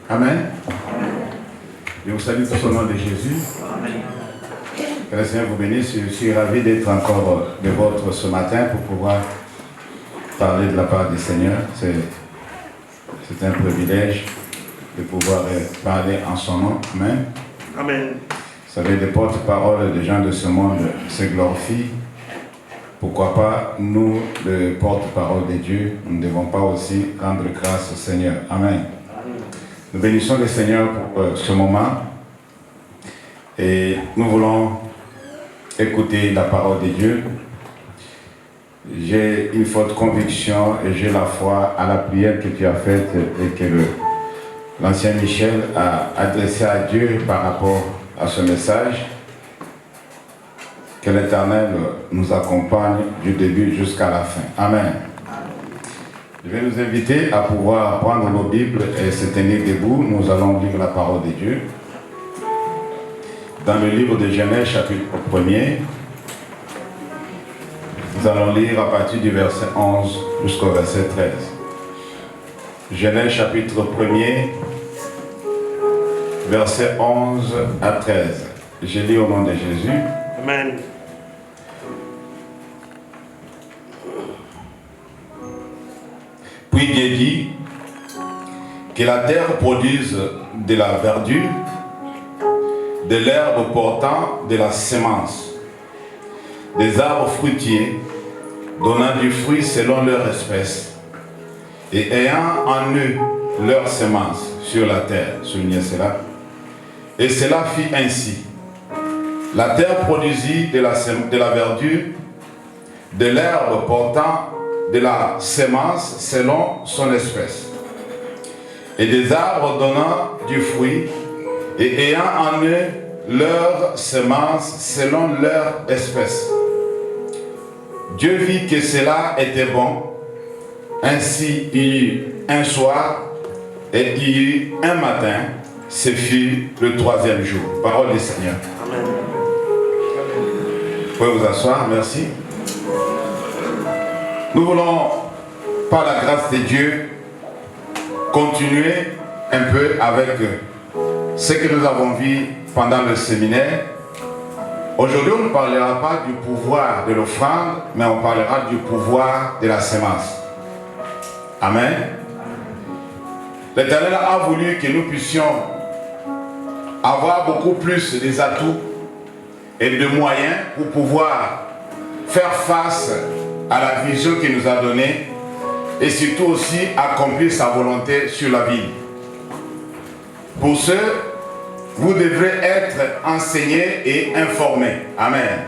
Amen. Je vous salue tous au nom de Jésus. Que le Seigneur vous bénisse. Je suis ravi d'être encore de vôtres ce matin pour pouvoir parler de la part du Seigneur. C'est un privilège de pouvoir parler en son nom. Amen. Amen. Vous savez, les porte-paroles des gens de ce monde se glorifient. Pourquoi pas, nous, les porte-parole de Dieu, nous ne devons pas aussi rendre grâce au Seigneur. Amen. Nous bénissons le Seigneur pour ce moment. Et nous voulons écouter la parole de Dieu. J'ai une forte conviction et j'ai la foi à la prière que tu as faite et que l'ancien Michel a adressée à Dieu par rapport à ce message. Que l'Éternel nous accompagne du début jusqu'à la fin. Amen. Je vais nous inviter à pouvoir prendre nos Bibles et se tenir debout. Nous allons lire la parole de Dieu. Dans le livre de Genèse, chapitre 1er, nous allons lire à partir du verset 11 jusqu'au verset 13. Genèse, chapitre 1er, verset 11 à 13. Je lis au nom de Jésus. Amen. Puis Dieu dit que la terre produise de la verdure, de l'herbe portant de la semence, des arbres fruitiers donnant du fruit selon leur espèce, et ayant en eux leur semence sur la terre. Soulignez cela. Et cela fit ainsi. La terre produisit de la verdure, de l'herbe portant de la semence selon son espèce, et des arbres donnant du fruit, et ayant en eux leur semence selon leur espèce. Dieu vit que cela était bon. Ainsi il y eut un soir et il y eut un matin. Ce fut le troisième jour. Parole du Seigneur. Amen. Vous pouvez vous asseoir, merci. Nous voulons, par la grâce de Dieu, continuer un peu avec ce que nous avons vu pendant le séminaire. Aujourd'hui, on ne parlera pas du pouvoir de l'offrande, mais on parlera du pouvoir de la semence. Amen. L'Éternel a voulu que nous puissions avoir beaucoup plus des atouts et de moyens pour pouvoir faire face à la vision qu'il nous a donnée et surtout aussi accomplir sa volonté sur la vie. Pour ce, vous devrez être enseignés et informés. Amen.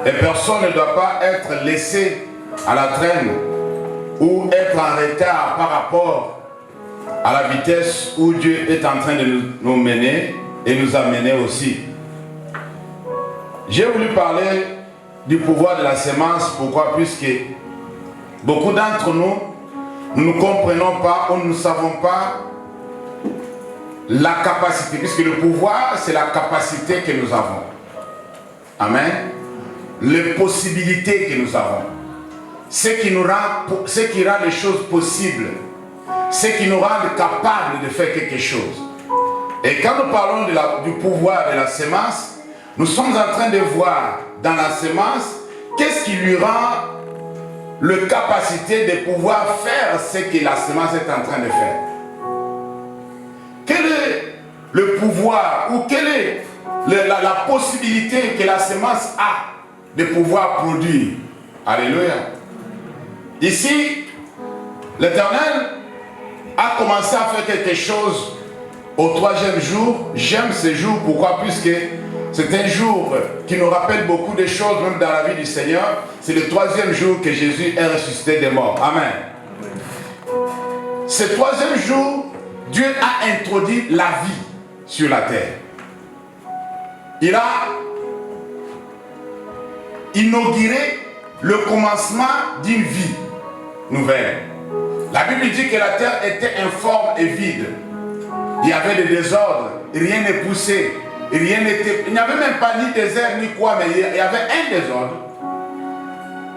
Et personne ne doit pas être laissé à la traîne ou être en retard par rapport à la vitesse où Dieu est en train de nous mener et nous amener aussi. J'ai voulu parler du pouvoir de la semence. Pourquoi? Puisque beaucoup d'entre nous, nous ne comprenons pas ou nous ne savons pas la capacité. Puisque le pouvoir, c'est la capacité que nous avons. Amen. Les possibilités que nous avons. Ce qui rend les choses possibles. Ce qui nous rend capables de faire quelque chose. Et quand nous parlons du pouvoir de la semence, nous sommes en train de voir dans la semence qu'est-ce qui lui rend la capacité de pouvoir faire ce que la semence est en train de faire. Quel est le pouvoir ou quelle est la possibilité que la semence a de pouvoir produire? Alléluia. Ici, l'Éternel a commencé à faire quelque chose au troisième jour. J'aime ce jour, pourquoi? Puisque c'est un jour qui nous rappelle beaucoup de choses, même dans la vie du Seigneur. C'est le troisième jour que Jésus est ressuscité des morts. Amen. Ce troisième jour, Dieu a introduit la vie sur la terre. Il a inauguré le commencement d'une vie nouvelle. La Bible dit que la terre était informe et vide. Il y avait des désordres, rien n'est poussé, rien n'était. Il n'y avait même pas ni désert ni quoi, mais il y avait un désordre.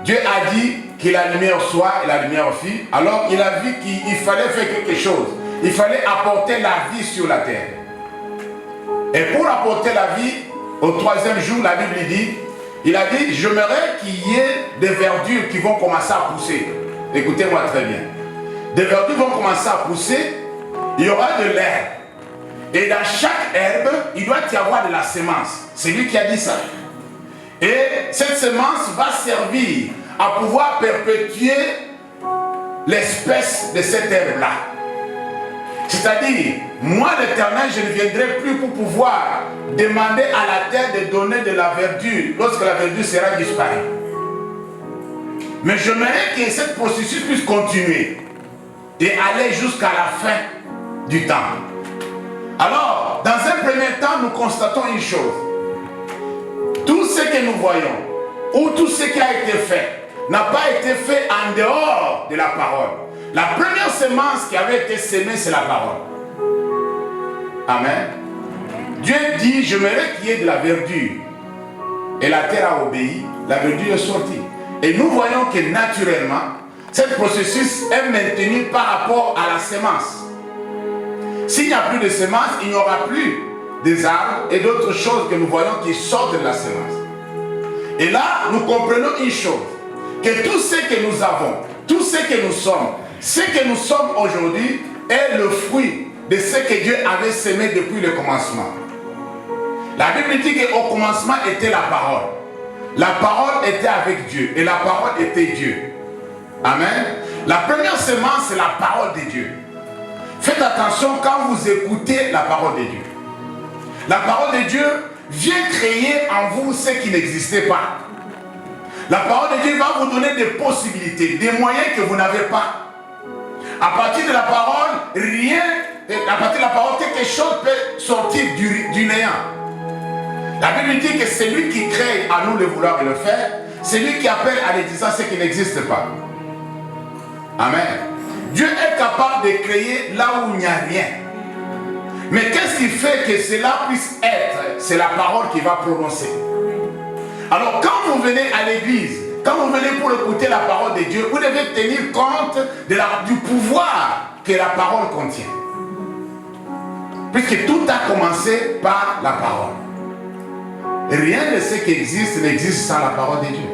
Dieu a dit que la lumière soit et la lumière fit. Alors il a vu qu'il fallait faire quelque chose. il fallait apporter la vie sur la terre. Et pour apporter la vie, au 3e jour, la Bible dit, il a dit, j'aimerais qu'il y ait des verdures qui vont commencer à pousser. Écoutez-moi très bien. Des verdures vont commencer à pousser, il y aura de l'herbe. Et dans chaque herbe, il doit y avoir de la semence. C'est lui qui a dit ça. Et cette semence va servir à pouvoir perpétuer l'espèce de cette herbe-là. C'est-à-dire, moi l'Éternel, je ne viendrai plus pour pouvoir demander à la terre de donner de la verdure lorsque la verdure sera disparue. Mais j'aimerais que ce processus puisse continuer et aller jusqu'à la fin du temps. Alors, dans un premier temps, nous constatons une chose. Tout ce que nous voyons, ou tout ce qui a été fait, n'a pas été fait en dehors de la parole. La première semence qui avait été semée, c'est la parole. Amen. Dieu dit, j'aimerais qu'il y ait de la verdure. Et la terre a obéi, la verdure est sortie. Et nous voyons que naturellement, ce processus est maintenu par rapport à la semence. S'il n'y a plus de semence, il n'y aura plus des arbres et d'autres choses que nous voyons qui sortent de la semence. Et là, nous comprenons une chose, que tout ce que nous avons, tout ce que nous sommes aujourd'hui est le fruit de ce que Dieu avait semé depuis le commencement. La Bible dit qu'au commencement était la parole. La parole était avec Dieu et la parole était Dieu. Amen. La première semence, c'est la parole de Dieu. Faites attention quand vous écoutez la parole de Dieu. La parole de Dieu vient créer en vous ce qui n'existait pas. La parole de Dieu va vous donner des possibilités, des moyens que vous n'avez pas. À partir de la parole, à partir de la parole, quelque chose peut sortir du néant. La Bible dit que c'est lui qui crée à nous le vouloir et le faire, c'est lui qui appelle à l'existence ce qui n'existe pas. Amen. Dieu est capable de créer là où il n'y a rien. Mais qu'est-ce qui fait que cela puisse être? C'est la parole qui va prononcer. Alors quand vous venez à l'église, quand vous venez pour écouter la parole de Dieu, vous devez tenir compte du pouvoir que la parole contient. Puisque tout a commencé par la parole. Rien de ce qui existe n'existe sans la parole de Dieu.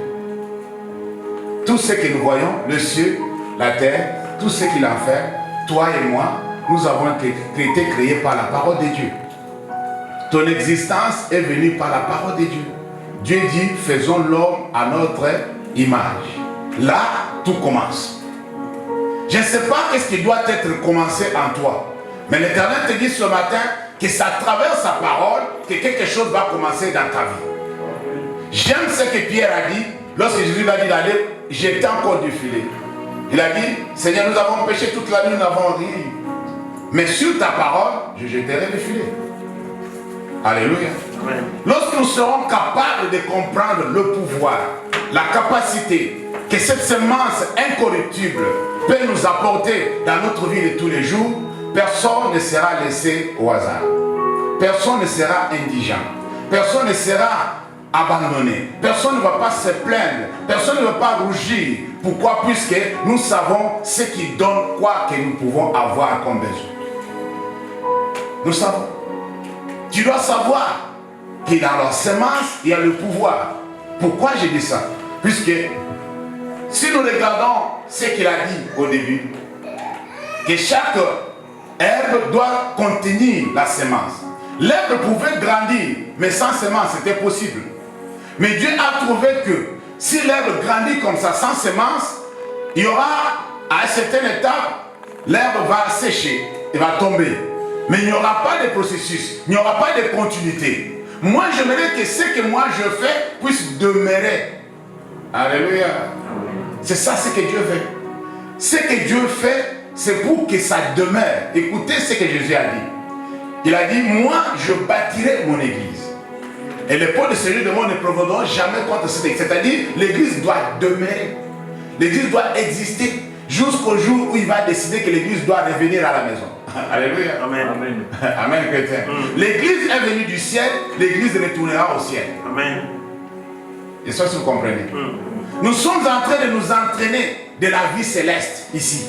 Tout ce que nous voyons, le ciel, la terre, tout ce qu'il a fait, toi et moi, nous avons été créés par la parole de Dieu. Ton existence est venue par la parole de Dieu. Dieu dit, faisons l'homme à notre image. Là, tout commence. Je ne sais pas ce qui doit être commencé en toi. Mais l'Éternel te dit ce matin que c'est à travers sa parole que quelque chose va commencer dans ta vie. J'aime ce que Pierre a dit lorsque Jésus lui a dit d'aller jeter encore du filet. Il a dit, Seigneur, nous avons péché toute la nuit, nous n'avons rien. Mais sur ta parole, je jeterai le filet. Alléluia. Amen. Lorsque nous serons capables de comprendre le pouvoir, la capacité que cette semence incorruptible peut nous apporter dans notre vie de tous les jours, personne ne sera laissé au hasard. Personne ne sera indigent. Personne ne sera abandonné. Personne ne va pas se plaindre. Personne ne va pas rougir. Pourquoi? Puisque nous savons ce qui donne quoi que nous pouvons avoir comme besoin. Nous savons. Tu dois savoir que dans la semence, il y a le pouvoir. Pourquoi j'ai dit ça? Puisque si nous regardons ce qu'il a dit au début, que chaque herbe doit contenir la semence. L'herbe pouvait grandir, mais sans semence, c'était possible. Mais Dieu a trouvé que si l'herbe grandit comme ça, sans semence, il y aura, à une certaine étape, l'herbe va sécher et va tomber. Mais il n'y aura pas de processus, il n'y aura pas de continuité. Moi, j'aimerais que ce que moi je fais puisse demeurer. Alléluia. C'est ça ce que Dieu fait. Ce que Dieu fait, c'est pour que ça demeure. Écoutez ce que Jésus a dit. Il a dit, moi, je bâtirai mon église. Et les portes de celui de moi ne prévaudront jamais contre cette église. C'est-à-dire, l'église doit demeurer. L'église doit exister jusqu'au jour où il va décider que l'église doit revenir à la maison. Alléluia. Amen. Amen. Amen, chrétien. L'église est venue du ciel, l'église retournera au ciel. Amen. Et ça, si vous comprenez. Nous sommes en train de nous entraîner de la vie céleste ici.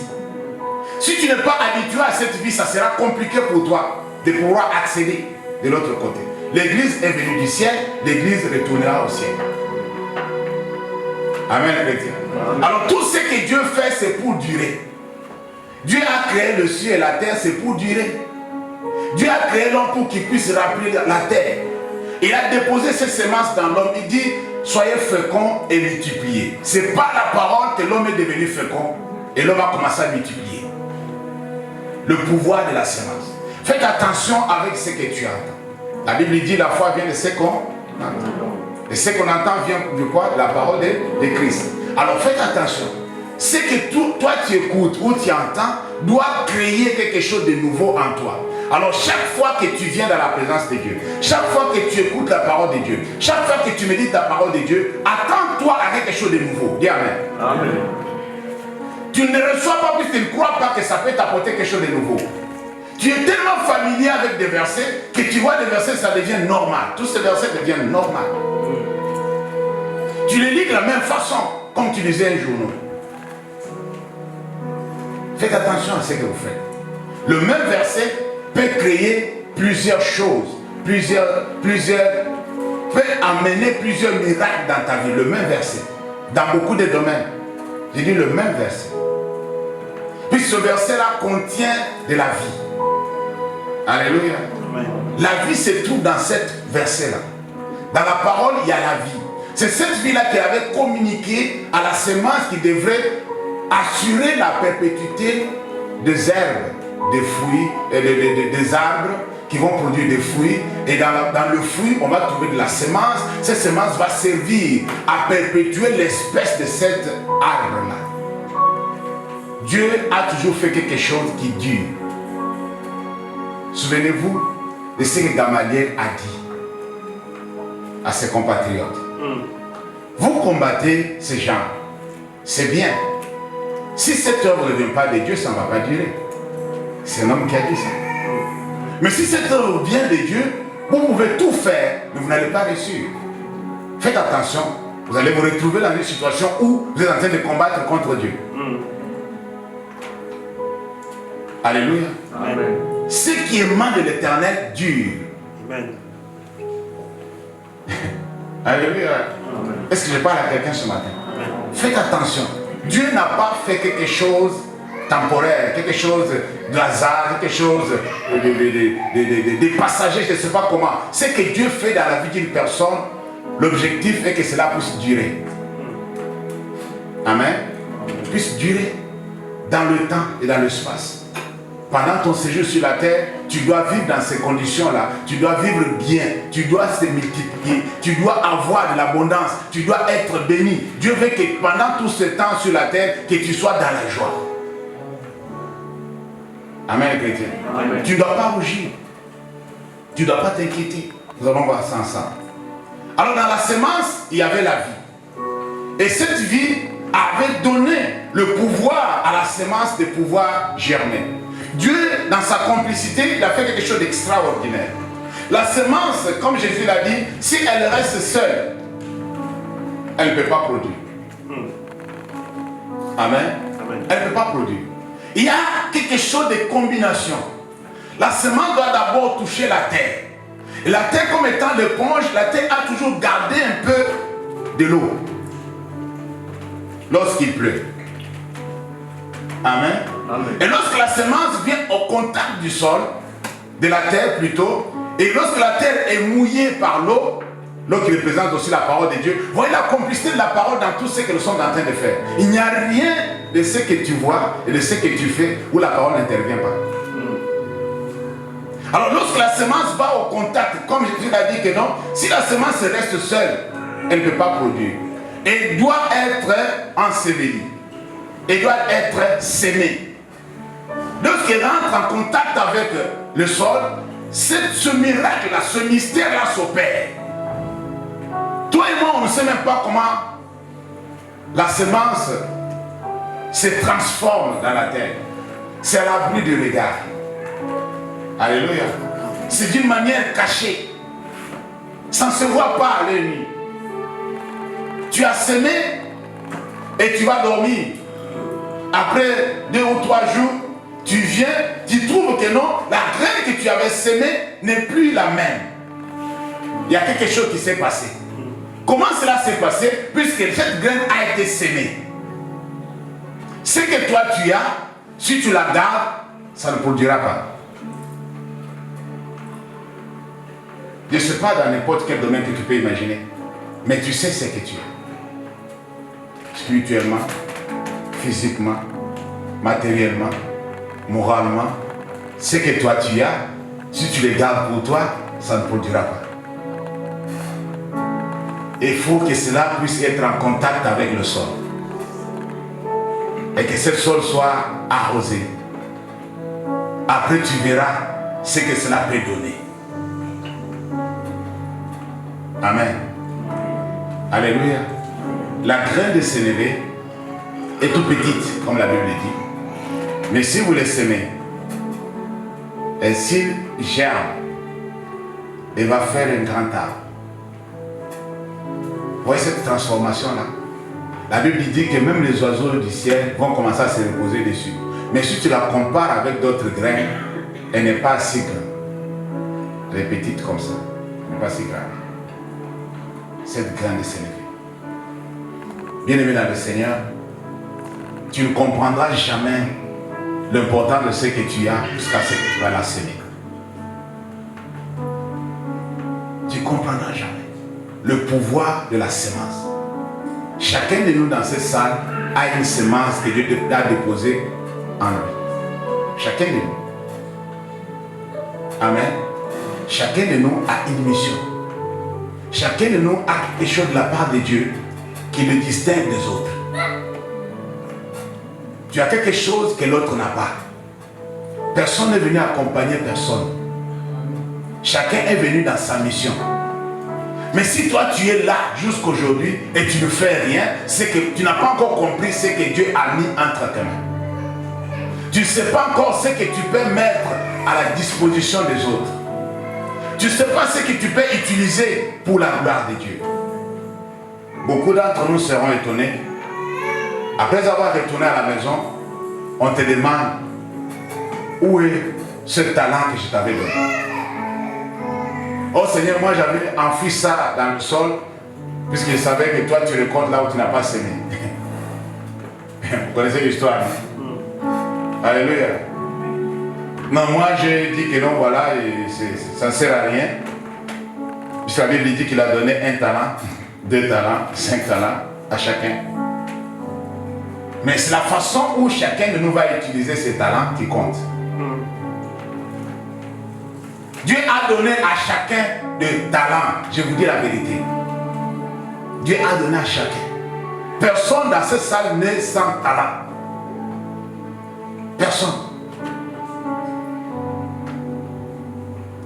Si tu n'es pas habitué à cette vie, ça sera compliqué pour toi de pouvoir accéder de l'autre côté. L'église est venue du ciel, l'église retournera au ciel. Amen, chrétien. Alors tout ce que Dieu fait, c'est pour durer. Dieu a créé le ciel et la terre, c'est pour durer. Dieu a créé l'homme pour qu'il puisse remplir la terre. Il a déposé cette semence dans l'homme. Il dit, soyez féconds et multipliez. C'est par la parole que l'homme est devenu fécond et l'homme a commencé à multiplier. Le pouvoir de la semence. Faites attention avec ce que tu entends. La Bible dit, la foi vient de ce qu'on entend. Et ce qu'on entend vient de quoi? De la parole de Christ. Alors faites attention. Ce que toi tu écoutes ou tu entends doit créer quelque chose de nouveau en toi. Alors chaque fois que tu viens dans la présence de Dieu, chaque fois que tu écoutes la parole de Dieu, chaque fois que tu médites la parole de Dieu, attends-toi à quelque chose de nouveau. Dis Amen. Amen. Tu ne reçois pas plus, tu ne crois pas que ça peut t'apporter quelque chose de nouveau. Tu es tellement familier avec des versets que tu vois des versets, ça devient normal. Tous ces versets deviennent normal. Tu les lis de la même façon, comme tu lisais un journal. Faites attention à ce que vous faites. Le même verset peut créer plusieurs choses, peut amener plusieurs miracles dans ta vie. Le même verset, dans beaucoup de domaines. J'ai dit le même verset. Puis ce verset-là contient de la vie. Alléluia. Amen. La vie se trouve dans ce verset-là. Dans la parole, il y a la vie. C'est cette vie-là qui avait communiqué à la semence qui devrait assurer la perpétuité des herbes, des fruits, et des arbres qui vont produire des fruits. Et dans le fruit, on va trouver de la semence. Cette semence va servir à perpétuer l'espèce de cet arbre-là. Dieu a toujours fait quelque chose qui dure. Souvenez-vous de ce que Gamaliel a dit à ses compatriotes. Vous combattez ces gens, c'est bien. Si cette œuvre ne vient pas de Dieu, ça ne va pas durer. C'est un homme qui a dit ça. Mais si cette œuvre vient de Dieu, vous pouvez tout faire, mais vous n'allez pas réussir. Faites attention, vous allez vous retrouver dans une situation où vous êtes en train de combattre contre Dieu. Alléluia. Amen. Ce qui émane de l'Éternel dure. Amen. Alléluia. Est-ce que je parle à quelqu'un ce matin? Amen. Faites attention. Dieu n'a pas fait quelque chose temporaire, quelque chose de hasard, quelque chose de passager, je ne sais pas comment. Ce que Dieu fait dans la vie d'une personne, l'objectif est que cela puisse durer. Amen. Puisse durer dans le temps et dans l'espace. Pendant ton séjour sur la terre, tu dois vivre dans ces conditions-là. Tu dois vivre bien. Tu dois se multiplier. Tu dois avoir de l'abondance. Tu dois être béni. Dieu veut que pendant tout ce temps sur la terre, que tu sois dans la joie. Amen, chrétien. Amen. Tu ne dois pas rougir. Tu ne dois pas t'inquiéter. Nous allons voir ça ensemble. Alors dans la semence, il y avait la vie. Et cette vie avait donné le pouvoir à la semence de pouvoir germer. Dieu, dans sa complicité, il a fait quelque chose d'extraordinaire. La semence, comme Jésus l'a dit, si elle reste seule, elle ne peut pas produire. Amen. Amen. Elle ne peut pas produire. Il y a quelque chose de combination. La semence doit d'abord toucher la terre. Et la terre, comme étant l'éponge, la terre a toujours gardé un peu de l'eau lorsqu'il pleut. Amen. Amen. Et lorsque la semence vient au contact du sol, de la terre plutôt, et lorsque la terre est mouillée par l'eau, l'eau qui représente aussi la parole de Dieu, voyez la complicité de la parole dans tout ce que nous sommes en train de faire. Il n'y a rien de ce que tu vois et de ce que tu fais où la parole n'intervient pas. Alors lorsque la semence va au contact, comme Jésus l'a dit que non, si la semence reste seule, elle ne peut pas produire. Elle doit être ensevelie. Elle doit être sémée. Lorsqu'elle rentre en contact avec le sol, ce miracle-là, ce mystère-là s'opère. Toi et moi, on ne sait même pas comment la semence se transforme dans la terre. C'est à l'abri du regard. Alléluia. C'est d'une manière cachée. Ça ne se voit pas à l'œil nu. Tu as semé et tu vas dormir. Après 2 ou 3 jours, viens, tu trouves que non, la graine que tu avais sémée n'est plus la même. Il y a quelque chose qui s'est passé. Comment cela s'est passé? Puisque cette graine a été sémée. Ce que toi tu as, si tu la gardes, ça ne produira pas. Je ne sais pas dans n'importe quel domaine que tu peux imaginer, mais tu sais ce que tu es. Spirituellement, physiquement, matériellement, moralement, ce que toi tu as, si tu les gardes pour toi, ça ne produira pas. Il faut que cela puisse être en contact avec le sol. Et que ce sol soit arrosé. Après tu verras ce que cela peut donner. Amen. Alléluia. La graine de sénévé est toute petite, comme la Bible dit. Mais si vous les semez, et s'il germe, il va faire un grand arbre. Vous voyez cette transformation-là? La Bible dit que même les oiseaux du ciel vont commencer à se reposer dessus. Mais si tu la compares avec d'autres graines, elle n'est pas si grande. Elle est petite comme ça. Elle n'est pas si grande. Cette graine de sénévé. Bien-aimé dans le Seigneur, tu ne comprendras jamais l'importance de ce que tu as jusqu'à ce que tu vas la semer. Tu ne comprendras jamais le pouvoir de la semence. Chacun de nous dans cette salle a une semence que Dieu a déposée en lui. Chacun de nous. Amen. Chacun de nous a une mission. Chacun de nous a quelque chose de la part de Dieu qui le distingue des autres. Tu as quelque chose que l'autre n'a pas. Personne n'est venu accompagner personne. Chacun est venu dans sa mission. Mais si toi tu es là jusqu'aujourd'hui et tu ne fais rien, c'est que tu n'as pas encore compris ce que Dieu a mis entre tes mains. Tu ne sais pas encore ce que tu peux mettre à la disposition des autres. Tu ne sais pas ce que tu peux utiliser pour la gloire de Dieu. Beaucoup d'entre nous seront étonnés. Après avoir retourné à la maison, on te demande où est ce talent que je t'avais donné. Oh Seigneur, moi j'avais enfoui ça dans le sol, puisque je savais que toi tu récoltes là où tu n'as pas semé. Vous connaissez l'histoire, hein? Alléluia. Non, moi j'ai dit que non, voilà, ça ne sert à rien. Puisque la Bible dit qu'il a donné 1 talent, 2 talents, 5 talents à chacun. Mais c'est la façon où chacun de nous va utiliser ses talents qui compte. Dieu a donné à chacun de talents. Je vous dis la vérité. Dieu a donné à chacun. Personne dans cette salle n'est sans talent. Personne.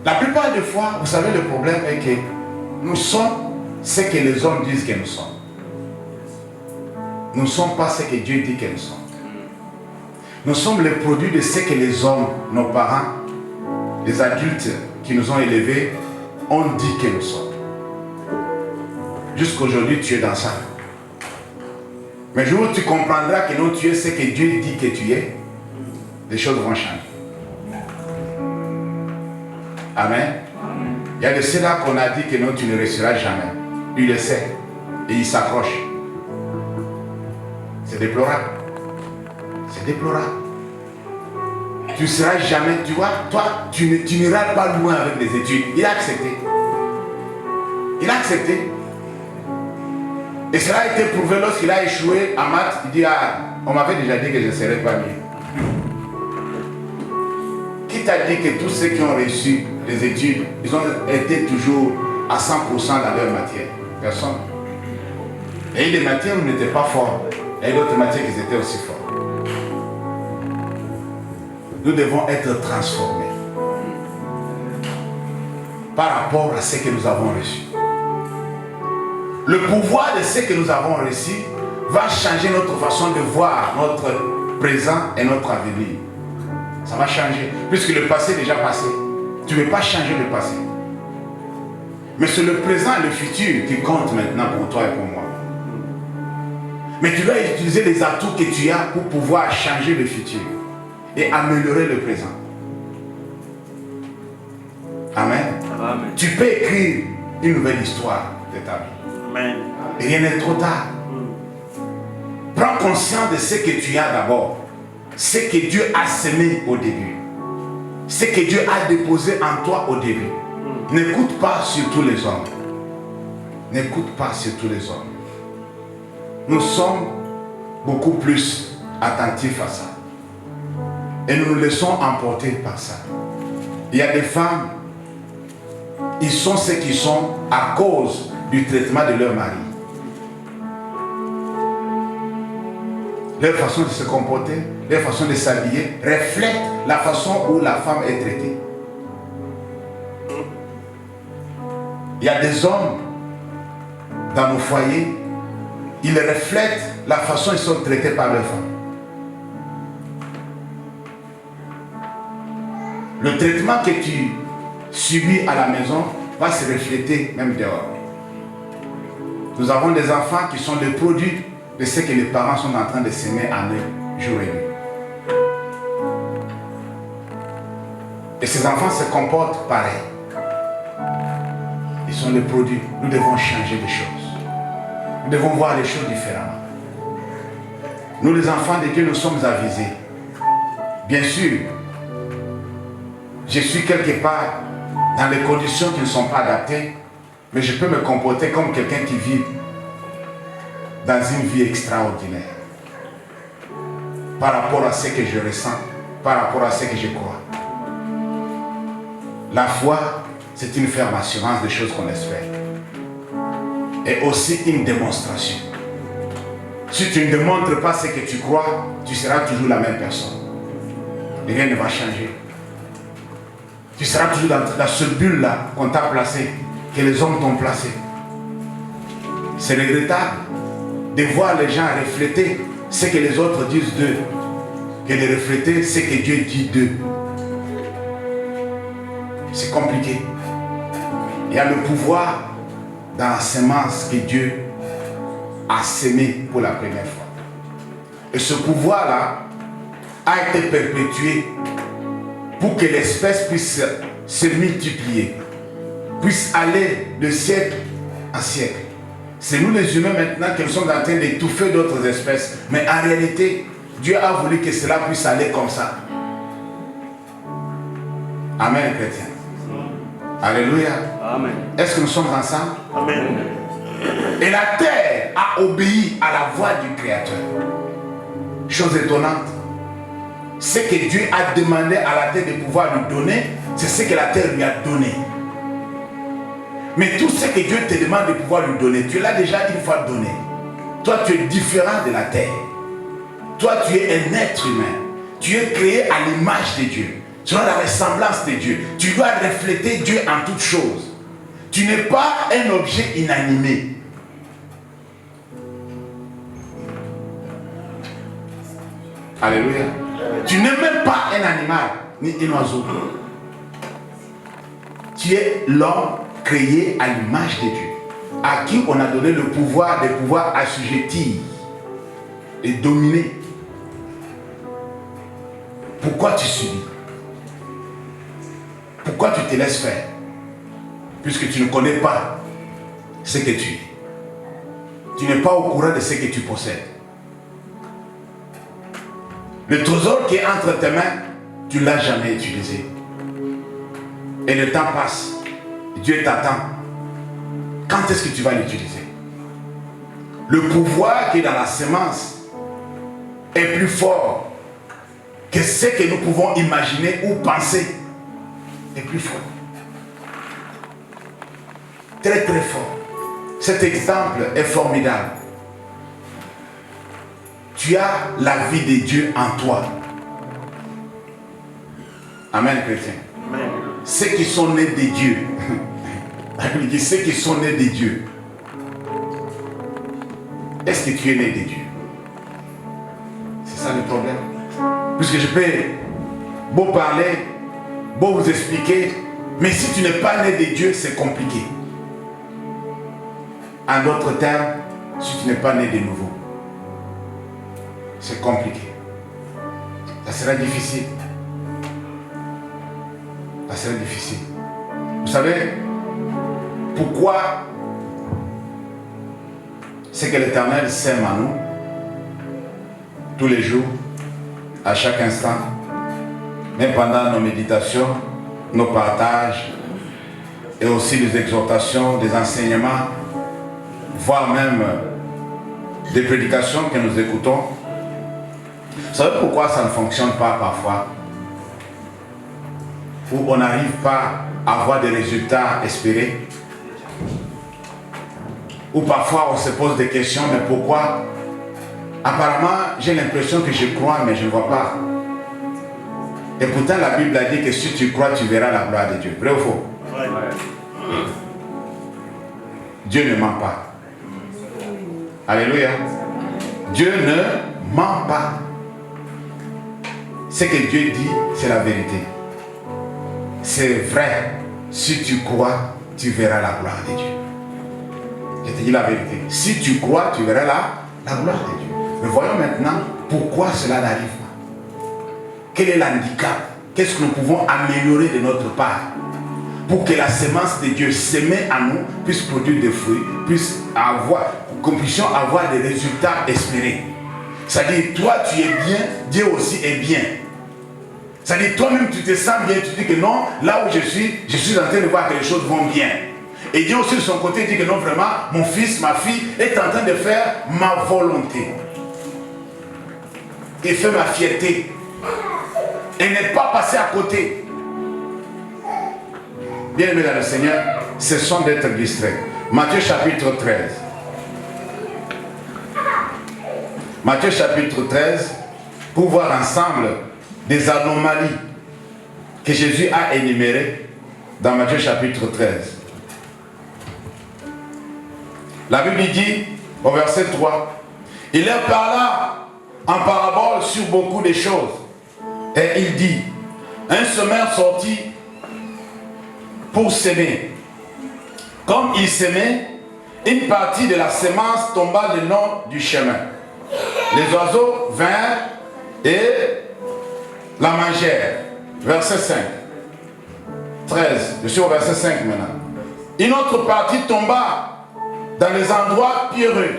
La plupart des fois, vous savez, le problème est que nous sommes ce que les hommes disent que nous sommes. Nous ne sommes pas ce que Dieu dit que nous sommes. Nous sommes les produits de ce que les hommes, nos parents, les adultes qui nous ont élevés, ont dit que nous sommes. Jusqu'aujourd'hui, tu es dans ça. Mais le jour où tu comprendras que non, tu es ce que Dieu dit que tu es, les choses vont changer. Amen. Il y a de ceux-là qu'on a dit que non, tu ne réussiras jamais. Il le sait. Et il s'accroche. C'est déplorable. C'est déplorable. Tu ne seras jamais, tu vois, toi, tu n'iras pas loin avec les études. Il a accepté. Il a accepté. Et cela a été prouvé lorsqu'il a échoué en maths. Il dit, ah, on m'avait déjà dit que je ne serais pas mieux. Qui t'a dit que tous ceux qui ont réussi les études, ils ont été toujours à 100% dans leur matière? Personne. Et les matières où ils n'étaient pas forts. Et d'autres matières qui étaient aussi forts. Nous devons être transformés par rapport à ce que nous avons reçu. Le pouvoir de ce que nous avons reçu va changer notre façon de voir notre présent et notre avenir. Ça va changer, puisque le passé est déjà passé. Tu ne veux pas changer le passé. Mais c'est le présent et le futur qui comptent maintenant pour toi et pour moi. Mais tu dois utiliser les atouts que tu as pour pouvoir changer le futur et améliorer le présent. Amen. Amen. Tu peux écrire une nouvelle histoire de ta vie. Amen. Et rien n'est trop tard. Prends conscience de ce que tu as d'abord. Ce que Dieu a semé au début. Ce que Dieu a déposé en toi au début. N'écoute pas sur tous les hommes. N'écoute pas sur tous les hommes. Nous sommes beaucoup plus attentifs à ça. Et nous nous laissons emporter par ça. Il y a des femmes, ils sont ce qu'ils sont à cause du traitement de leur mari. Leur façon de se comporter, leur façon de s'habiller reflète la façon où la femme est traitée. Il y a des hommes dans nos foyers, ils reflètent la façon dont ils sont traités par leurs femmes. Le traitement que tu subis à la maison va se refléter même dehors. Nous avons des enfants qui sont le produit de ce que les parents sont en train de s'aimer en eux, jour et nuit. Et ces enfants se comportent pareil. Ils sont le produit. Nous devons changer les choses. Nous devons voir les choses différemment. Nous, les enfants de Dieu, nous sommes avisés. Bien sûr, je suis quelque part dans les conditions qui ne sont pas adaptées, mais je peux me comporter comme quelqu'un qui vit dans une vie extraordinaire par rapport à ce que je ressens, par rapport à ce que je crois. La foi, c'est une ferme assurance des choses qu'on espère. Et aussi une démonstration. Si tu ne démontres pas ce que tu crois, tu seras toujours la même personne. Rien ne va changer. Tu seras toujours dans ce bulle-là qu'on t'a placé, que les hommes t'ont placé. C'est regrettable de voir les gens refléter ce que les autres disent d'eux, que de refléter ce que Dieu dit d'eux. C'est compliqué. Il y a le pouvoir dans la semence que Dieu a sémée pour la première fois. Et ce pouvoir-là a été perpétué pour que l'espèce puisse se multiplier, puisse aller de siècle en siècle. C'est nous les humains maintenant qui sommes en train d'étouffer d'autres espèces. Mais en réalité, Dieu a voulu que cela puisse aller comme ça. Amen, chrétien. Alléluia. Amen. Est-ce que nous sommes ensemble? Amen. Et la terre a obéi à la voix du Créateur. Chose étonnante. Ce que Dieu a demandé à la terre de pouvoir lui donner, c'est ce que la terre lui a donné. Mais tout ce que Dieu te demande de pouvoir lui donner, tu l'as déjà une fois donné. Toi, tu es différent de la terre. Toi, tu es un être humain. Tu es créé à l'image de Dieu, selon la ressemblance de Dieu. Tu dois refléter Dieu en toutes choses. Tu n'es pas un objet inanimé. Alléluia. Tu n'es même pas un animal, ni un oiseau. Tu es l'homme créé à l'image de Dieu, à qui on a donné le pouvoir de pouvoir assujettir et dominer. Pourquoi tu subis? Pourquoi tu te laisses faire? Puisque tu ne connais pas ce que tu es. Tu n'es pas au courant de ce que tu possèdes. Le trésor qui est entre tes mains, tu ne l'as jamais utilisé. Et le temps passe. Dieu t'attend. Quand est-ce que tu vas l'utiliser? Le pouvoir qui est dans la semence est plus fort que ce que nous pouvons imaginer ou penser. Est plus fort. Très très fort. Cet exemple est formidable. Tu as la vie de Dieu en toi. Amen, chrétien. Amen. Ceux qui sont nés de Dieu, la Bible dit ceux qui sont nés de Dieu. Est-ce que tu es né de Dieu? C'est ça le problème. Puisque je peux beau parler, beau vous expliquer, mais si tu n'es pas né de Dieu, c'est compliqué. En d'autres termes, si tu n'es pas né de nouveau, c'est compliqué. Ça sera difficile. Ça sera difficile. Vous savez pourquoi c'est que l'Éternel sème à nous tous les jours, à chaque instant, même pendant nos méditations, nos partages et aussi les exhortations, des enseignements, voire même des prédications que nous écoutons. Vous savez pourquoi ça ne fonctionne pas parfois? Où on n'arrive pas à avoir des résultats espérés? Ou parfois on se pose des questions, mais pourquoi? Apparemment, j'ai l'impression que je crois, mais je ne vois pas. Et pourtant, la Bible a dit que si tu crois, tu verras la gloire de Dieu. Vrai ou faux? Ouais. Dieu ne ment pas. Alléluia. Dieu ne ment pas. Ce que Dieu dit, c'est la vérité. C'est vrai. Si tu crois, tu verras la gloire de Dieu. Je te dis la vérité. Si tu crois, tu verras la gloire de Dieu. Mais voyons maintenant pourquoi cela n'arrive pas. Quel est l'handicap? Qu'est-ce que nous pouvons améliorer de notre part pour que la semence de Dieu sémée à nous puisse produire des fruits, qu'on puisse avoir des résultats espérés. C'est-à-dire, toi tu es bien, Dieu aussi est bien. C'est-à-dire, toi-même tu te sens bien, tu dis que non, là où je suis en train de voir que les choses vont bien. Et Dieu aussi de son côté dit que non, vraiment, mon fils, ma fille est en train de faire ma volonté. Il fait ma fierté. Et n'est pas passé à côté. Bien aimé dans le Seigneur, cessons d'être distraits. Matthieu chapitre 13. Matthieu chapitre 13, pour voir ensemble des anomalies que Jésus a énumérées dans Matthieu chapitre 13. La Bible dit au verset 3, il leur parla en parabole sur beaucoup de choses. Et il dit, un semeur sortit pour s'aimer. Comme il s'aimait, une partie de la semence tomba le long du chemin. Les oiseaux vinrent et la mangèrent. Verset 5. 13. Je suis au verset 5 maintenant. Une autre partie tomba dans les endroits pierreux,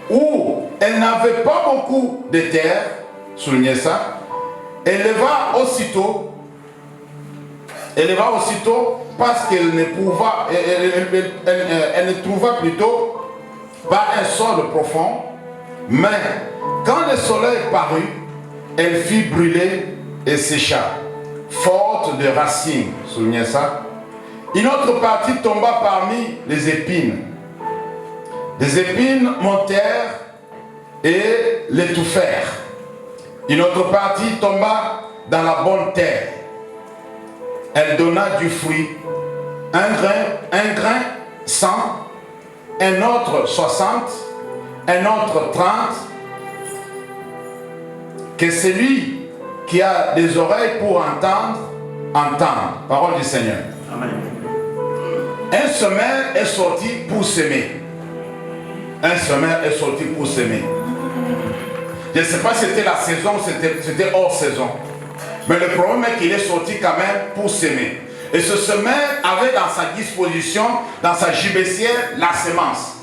où elle n'avait pas beaucoup de terre, soulignez ça. Elle leva aussitôt parce qu'elle ne trouva plutôt pas un sol profond, mais quand le soleil parut, elle fit brûler et sécha, forte de racines, soulignez ça. Une autre partie tomba parmi les épines. Des épines montèrent et l'étouffèrent. Une autre partie tomba dans la bonne terre. Elle donna du fruit, un grain 100, un autre 60, un autre 30. Que celui qui a des oreilles pour entendre, entende. Parole du Seigneur. Amen. Un semeur est sorti pour s'aimer. Un semeur est sorti pour s'aimer. Je ne sais pas si c'était la saison, c'était hors saison. Mais le problème est qu'il est sorti quand même pour s'aimer. Et ce semeur avait dans sa disposition, dans sa gibecière, la semence.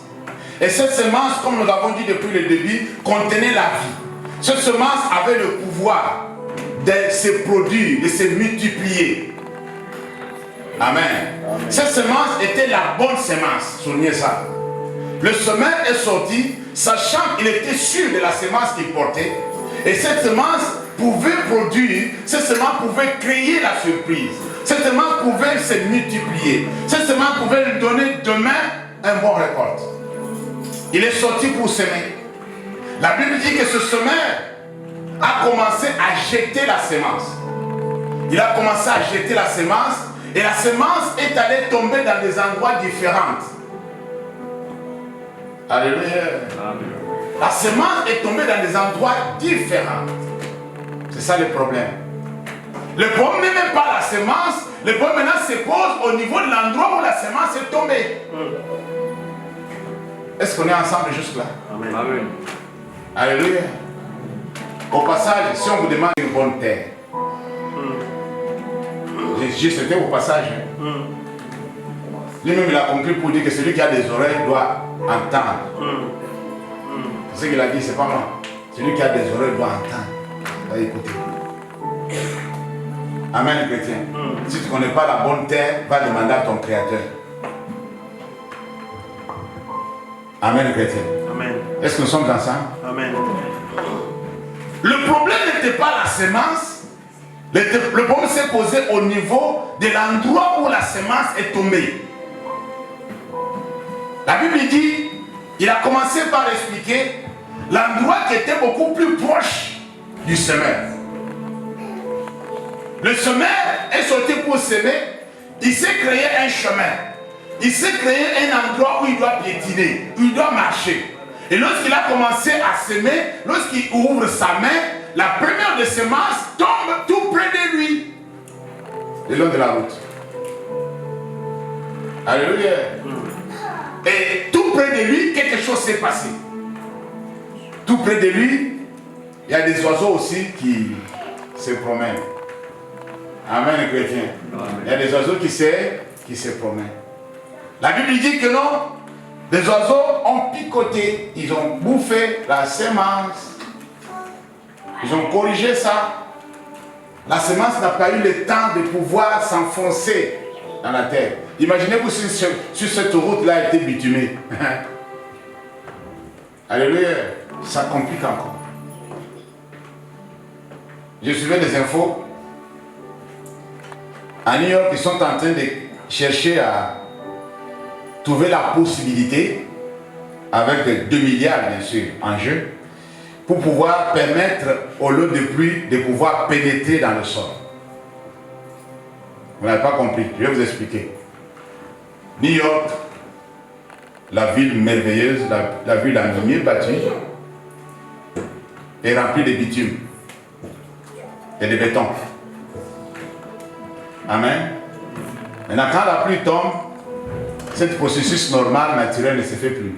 Et cette semence, comme nous l'avons dit depuis le début, contenait la vie. Cette semence avait le pouvoir de se produire, de se multiplier. Amen. Amen. Cette semence était la bonne semence. Souvenez ça. Le semeur est sorti, sachant qu'il était sûr de la semence qu'il portait. Et cette semence pouvait produire, cette semence pouvait créer la surprise. Cette semence pouvait se multiplier. Cette semence pouvait lui donner demain un bon récolte. Il est sorti pour semer. La Bible dit que ce semeur a commencé à jeter la semence. Il a commencé à jeter la semence et la semence est allée tomber dans des endroits différents. Alléluia. Amen. La semence est tombée dans des endroits différents. C'est ça le problème. Le problème n'est même pas la semence. Le problème maintenant se pose au niveau de l'endroit où la semence est tombée. Est-ce qu'on est ensemble jusque là? Amen. Amen. Alléluia. Au passage, si on vous demande une bonne terre, j'ai sauté au passage. Lui-même, il a conclu pour dire que celui qui a des oreilles doit entendre. C'est ce qu'il a dit, c'est pas moi. Celui qui a des oreilles doit entendre, doit écouter. Amen, chrétien. Si tu ne connais pas la bonne terre, va demander à ton créateur. Amen, chrétien. Amen. Est-ce que nous sommes ensemble? Amen. Le problème n'était pas la semence. Le problème s'est posé au niveau de l'endroit où la semence est tombée. La Bible dit, il a commencé par expliquer l'endroit qui était beaucoup plus proche du semeur. Le semeur est sorti pour semer, il s'est créé un chemin. Il s'est créé un endroit où il doit piétiner, où il doit marcher. Et lorsqu'il a commencé à semer, lorsqu'il ouvre sa main, la première de semences tombe tout près de lui, le long de la route. Alléluia. Et tout près de lui, quelque chose s'est passé. Tout près de lui, il y a des oiseaux aussi qui se promènent. Amen, chrétien. Il y a des oiseaux qui se promènent. La Bible dit que non, les oiseaux ont picoté, ils ont bouffé la semence. Ils ont corrigé ça. La semence n'a pas eu le temps de pouvoir s'enfoncer dans la terre. Imaginez-vous si cette route-là était bitumée. Alléluia. Ça complique encore. Je suivais des infos. À New York, ils sont en train de chercher à trouver la possibilité, avec 2 milliards bien sûr en jeu, pour pouvoir permettre aux lots de pluie de pouvoir pénétrer dans le sol. Vous n'avez pas compris, je vais vous expliquer. New York, la ville merveilleuse, la ville la mieux bâtie, est remplie de bitume et de béton. Amen. Maintenant, quand la pluie tombe, ce processus normal, naturel ne se fait plus.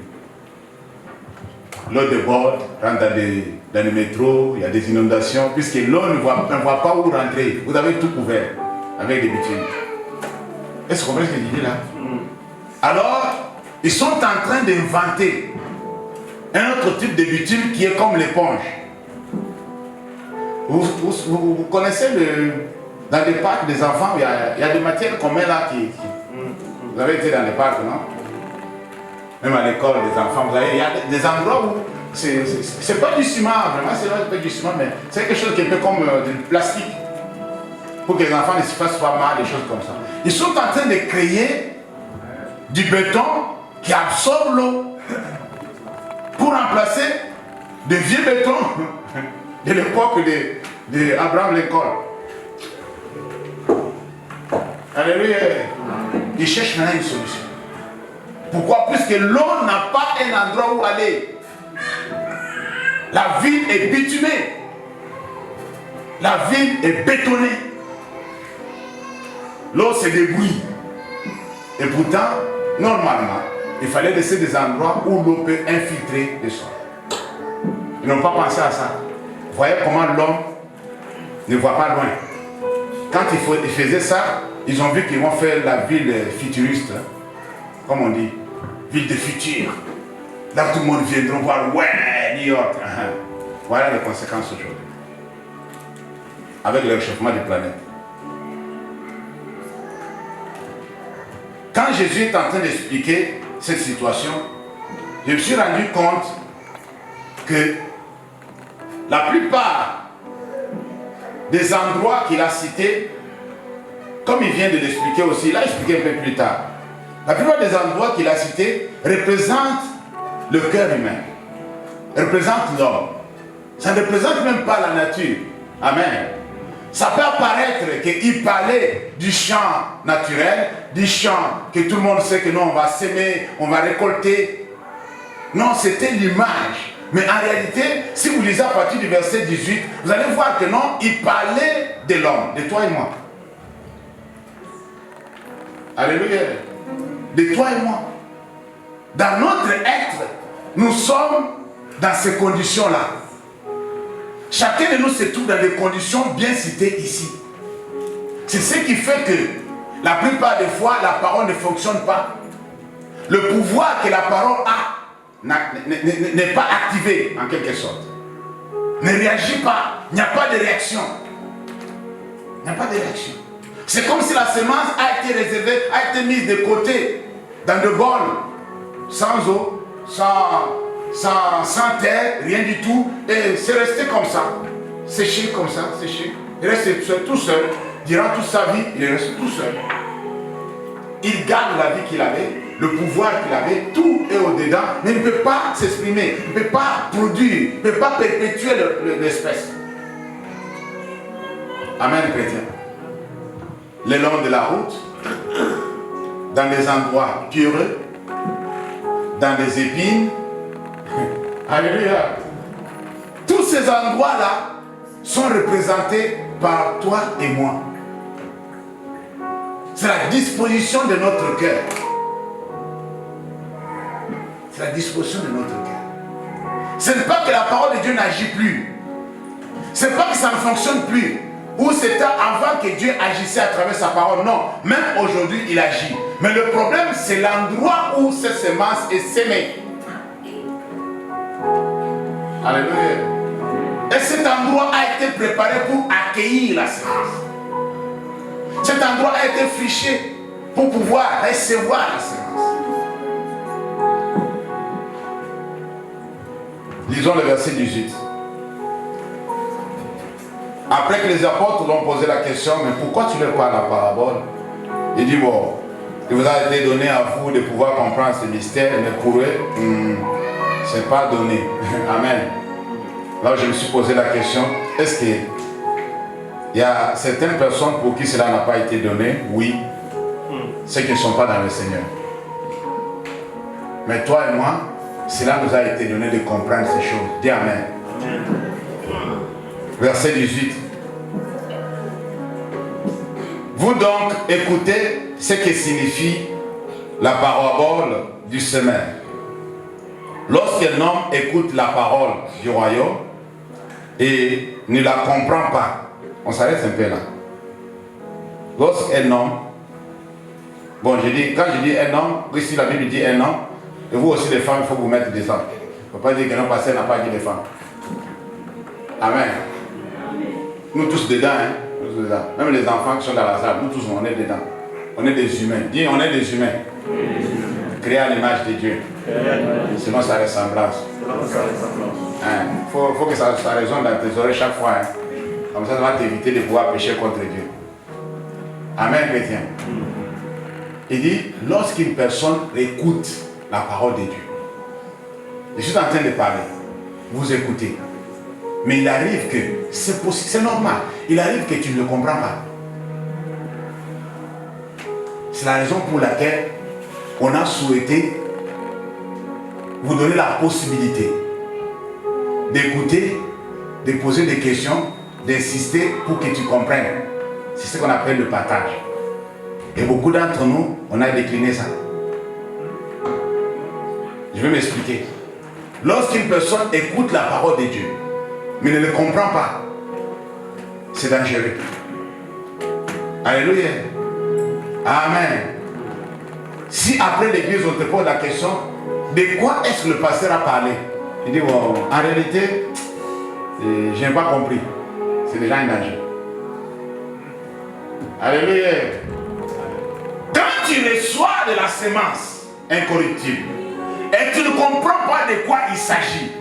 L'eau déborde, rentre dans les métros, il y a des inondations, puisque l'eau ne voit pas où rentrer. Vous avez tout couvert avec des bitumes. Est-ce que vous comprenez ce que je dis là? Alors, ils sont en train d'inventer un autre type de bitume qui est comme l'éponge. Vous connaissez dans les parcs des enfants, il y a des matières qu'on met là qui vous avez été dans les parcs, non? Même à l'école des enfants, il y a des endroits où c'est pas du ciment, vraiment, c'est pas du ciment, mais c'est quelque chose qui est un peu comme du plastique. Pour que les enfants ne se fassent pas mal, des choses comme ça. Ils sont en train de créer du béton qui absorbe l'eau pour remplacer des vieux bétons de l'époque d'Abraham Lincoln. Alléluia. Ils cherchent maintenant une solution. Pourquoi? Puisque l'eau n'a pas un endroit où aller. La ville est bitumée. La ville est bétonnée. L'eau se débrouille. Et pourtant, normalement, il fallait laisser des endroits où l'eau peut infiltrer le sol. Ils n'ont pas pensé à ça. Vous voyez comment l'homme ne voit pas loin. Quand ils faisaient ça, ils ont vu qu'ils vont faire la ville futuriste, comme on dit, ville de futur. Là, tout le monde viendra voir, ouais, New York. Voilà les conséquences aujourd'hui. Avec le réchauffement des planètes. Quand Jésus est en train d'expliquer cette situation, je me suis rendu compte que la plupart des endroits qu'il a cités, comme il vient de l'expliquer aussi, il a expliqué un peu plus tard, la plupart des endroits qu'il a cités représentent le cœur humain, représentent l'homme. Ça ne représente même pas la nature. Amen. Ça peut apparaître qu'il parlait du champ naturel, du champ que tout le monde sait que nous on va s'aimer, on va récolter. Non, c'était l'image. Mais en réalité, si vous lisez à partir du verset 18, vous allez voir que non, il parlait de l'homme, de toi et moi. Alléluia. De toi et moi. Dans notre être, nous sommes dans ces conditions-là. Chacun de nous se trouve dans des conditions bien citées ici. C'est ce qui fait que la plupart des fois, la parole ne fonctionne pas. Le pouvoir que la parole a n'est pas activé en quelque sorte. Ne réagit pas. Il n'y a pas de réaction. Il n'y a pas de réaction. C'est comme si la semence a été réservée, a été mise de côté, dans de bols, sans eau, sans terre, rien du tout. Et c'est resté comme ça. Séché comme ça, séché. Il reste tout seul. Durant toute sa vie, il est resté tout seul. Il garde la vie qu'il avait, le pouvoir qu'il avait, tout est au-dedans, mais il ne peut pas s'exprimer, il ne peut pas produire, il ne peut pas perpétuer l'espèce. Amen, chrétien. Le long de la route, dans des endroits pierreux, dans des épines, alléluia. Tous ces endroits-là sont représentés par toi et moi. C'est la disposition de notre cœur. C'est la disposition de notre cœur. Ce n'est pas que la parole de Dieu n'agit plus. Ce n'est pas que ça ne fonctionne plus. Ou c'était avant que Dieu agissait à travers sa parole. Non, même aujourd'hui il agit. Mais le problème c'est l'endroit où cette semence est sémée. Alléluia. Et cet endroit a été préparé pour accueillir la semence. Cet endroit a été fiché pour pouvoir recevoir la semence. Lisons le verset 18. Après que les apôtres lui ont posé la question, mais pourquoi tu leur parles la parabole? Il dit, bon, il vous a été donné à vous de pouvoir comprendre ce mystère, mais pour eux, ce n'est pas donné. Amen. Alors je me suis posé la question, est-ce qu'il y a certaines personnes pour qui cela n'a pas été donné? Oui. Ceux qui ne sont pas dans le Seigneur. Mais toi et moi, cela nous a été donné de comprendre ces choses. Dis Amen. Verset 18. Vous donc écoutez ce que signifie la parabole du semeur. Lorsqu'un homme écoute la parole du royaume et ne la comprend pas, on s'arrête un peu là. Lorsqu'un homme, bon je dis, quand je dis un homme, ici la Bible dit un homme, et vous aussi les femmes, il faut vous mettre des hommes. Il ne faut pas dire que non, pasteur n'a pas dit les femmes. Amen. Nous tous dedans, hein. Nous tous dedans. Même les enfants qui sont dans la salle, nous tous on est dedans. On est des humains. Dis, on est des humains. Créés à l'image de Dieu. Selon sa ressemblance. Hein. Faut que ça résonne dans tes oreilles chaque fois. Hein. Comme ça va t'éviter de pouvoir pécher contre Dieu. Amen, chrétien. Il dit, lorsqu'une personne écoute la parole de Dieu, je suis en train de parler, vous écoutez. Mais il arrive que, c'est possible, c'est normal, il arrive que tu ne le comprends pas. C'est la raison pour laquelle on a souhaité vous donner la possibilité d'écouter, de poser des questions, d'insister pour que tu comprennes. C'est ce qu'on appelle le partage. Et beaucoup d'entre nous, on a décliné ça. Je vais m'expliquer. Lorsqu'une personne écoute la parole de Dieu, mais ne le comprend pas, c'est dangereux. Alléluia. Amen. Si après l'église on te pose la question, de quoi est-ce que le pasteur a parlé? Il dit, bon, en réalité, je n'ai pas compris. C'est déjà un danger. Alléluia. Quand tu reçois de la semence incorruptible et tu ne comprends pas de quoi il s'agit,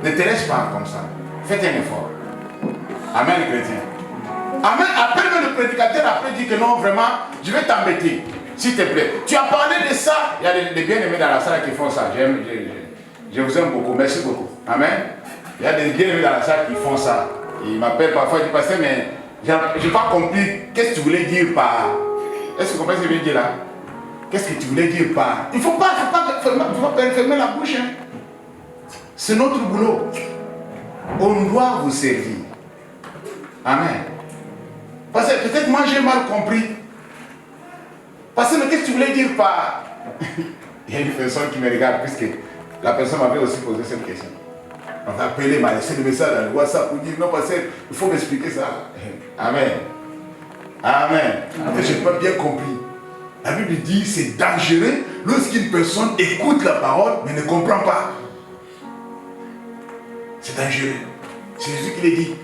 ne te laisse pas comme ça. Faites un effort. Amen, chrétien. Amen. Après le prédicateur, après dit que non, vraiment, je vais t'embêter. S'il te plaît. Tu as parlé de ça. Il y a des bien-aimés dans la salle qui font ça. Je vous aime beaucoup. Merci beaucoup. Amen. Il y a des bien-aimés dans la salle qui font ça. Ils m'appellent parfois, ils disent, pasteur, mais je n'ai pas compris. Qu'est-ce que tu voulais dire par... Est-ce que vous comprenez ce que je veux dire là? Qu'est-ce que tu voulais dire par... Il ne faut pas fermer la bouche. Hein. C'est notre boulot. On doit vous servir. Amen. Parce que peut-être moi j'ai mal compris. Parce que qu'est-ce que tu voulais dire par... Il y a une personne qui me regarde puisque la personne m'avait aussi posé cette question. On va appeler, m'a laissé le message dans le WhatsApp pour dire non, parce qu'il faut m'expliquer ça. Amen. Amen. En fait, je n'ai pas bien compris. La Bible dit c'est dangereux lorsqu'une personne écoute la parole mais ne comprend pas. C'est dangereux. C'est Jésus qui l'a dit.